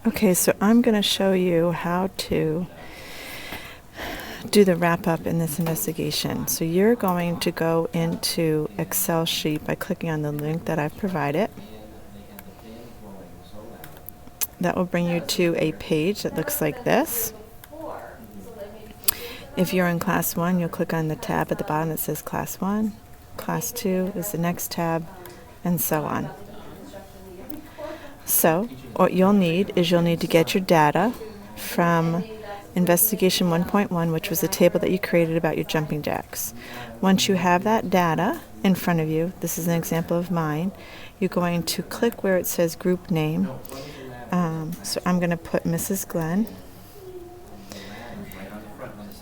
Okay, so I'm going to show you how to do the wrap up in this investigation. So you're going to go into Excel sheet by clicking on the link that I've provided. That will bring you to a page that looks like this. If you're in class 1, you'll click on the tab at the bottom that says class 1. Class 2 is the next tab, and so on. So what you'll need to get your data from Investigation 1.1, which was the table that you created about your jumping jacks. Once you have that data in front of you, this is an example of mine, you're going to click where it says group name. So I'm going to put Mrs. Glenn.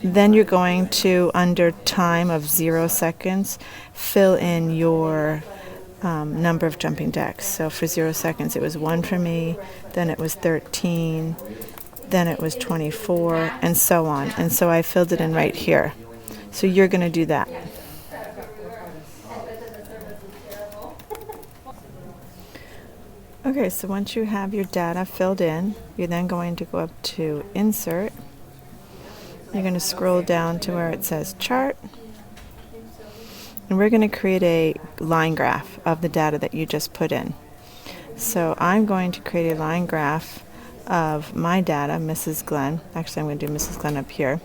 Then you're going to, under time of 0 seconds, fill in your number of jumping jacks. So for 0 seconds it was 1 for me, then it was 13, then it was 24, and so on. And so I filled it in right here. So you're going to do that. Okay, so once you have your data filled in, you're then going to go up to Insert. You're going to scroll down to where it says Chart. And we're going to create a line graph of the data that you just put in. So I'm going to create a line graph of my data, Mrs. Glenn. Actually, I'm going to do Mrs. Glenn up here.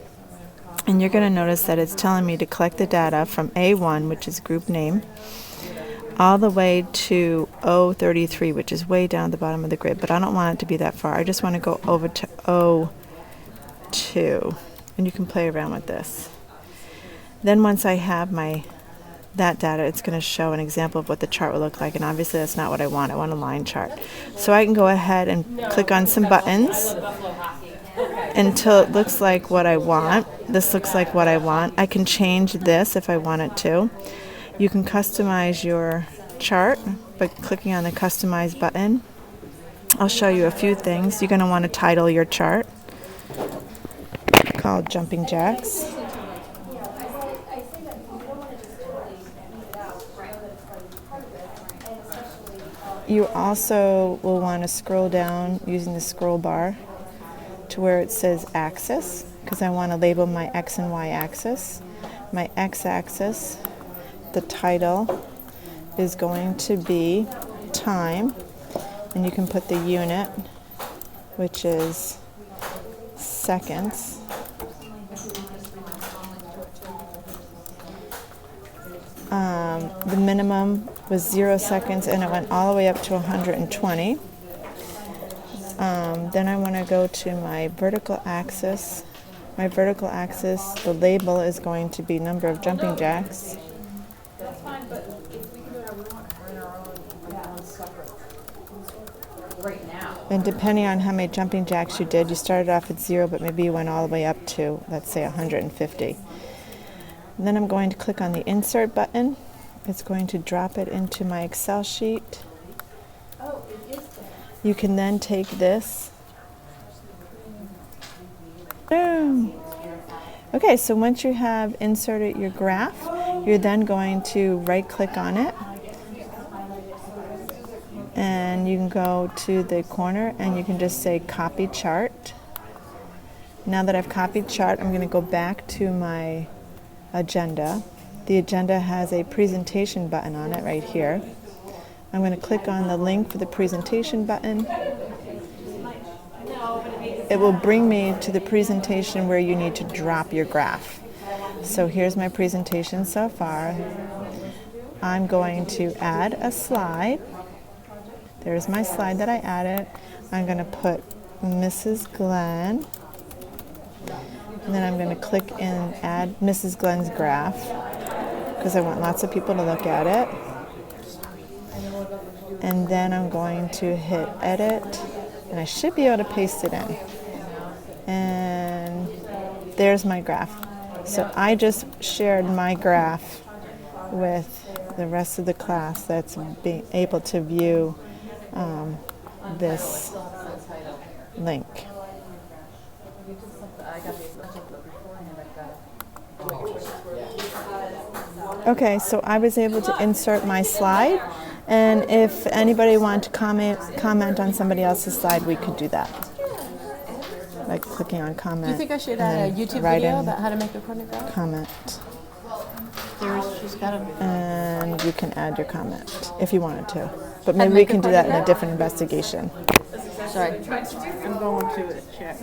And you're going to notice that it's telling me to collect the data from A1, which is group name, all the way to O33, which is way down at the bottom of the grid. But I don't want it to be that far. I just want to go over to O2. And you can play around with this. Then once I have that data, it's going to show an example of what the chart will look like, and obviously that's not what I want. I want a line chart. So I can go ahead and click on some buttons until it looks like what I want. This looks like what I want. I can change this if I wanted to. You can customize your chart by clicking on the Customize button. I'll show you a few things. You're going to want to title your chart, called Jumping Jacks. You also will want to scroll down using the scroll bar to where it says axis, because I want to label my X and Y axis. My X axis, the title is going to be time, and you can put the unit, which is seconds. The minimum was 0 seconds, and it went all the way up to 120. Then I want to go to my vertical axis. My vertical axis, the label is going to be number of jumping jacks. And depending on how many jumping jacks you did, you started off at 0, but maybe you went all the way up to, let's say, 150. And then I'm going to click on the Insert button. It's going to drop it into my Excel sheet. You can then take this. Boom! Okay, so once you have inserted your graph, you're then going to right-click on it. And you can go to the corner and you can just say Copy Chart. Now that I've copied chart, I'm going to go back to my agenda. The agenda has a presentation button on it right here. I'm going to click on the link for the presentation button. It will bring me to the presentation where you need to drop your graph. So here's my presentation so far. I'm going to add a slide. There's my slide that I added. I'm going to put Mrs. Glenn. And then I'm going to click and add Mrs. Glenn's graph, because I want lots of people to look at it. And then I'm going to hit Edit, and I should be able to paste it in. And there's my graph. So I just shared my graph with the rest of the class that's being able to view this link. Okay, so I was able to insert my slide, and if anybody wanted to comment on somebody else's slide, we could do that. like clicking on comment. Do you think I should and add a then YouTube write video in about how to make a cornucopia? comment, She's got a. and you can add your comment if you wanted to. But How to maybe we make a can do that in a cornucopia? different investigation. Sorry. I'm going to check.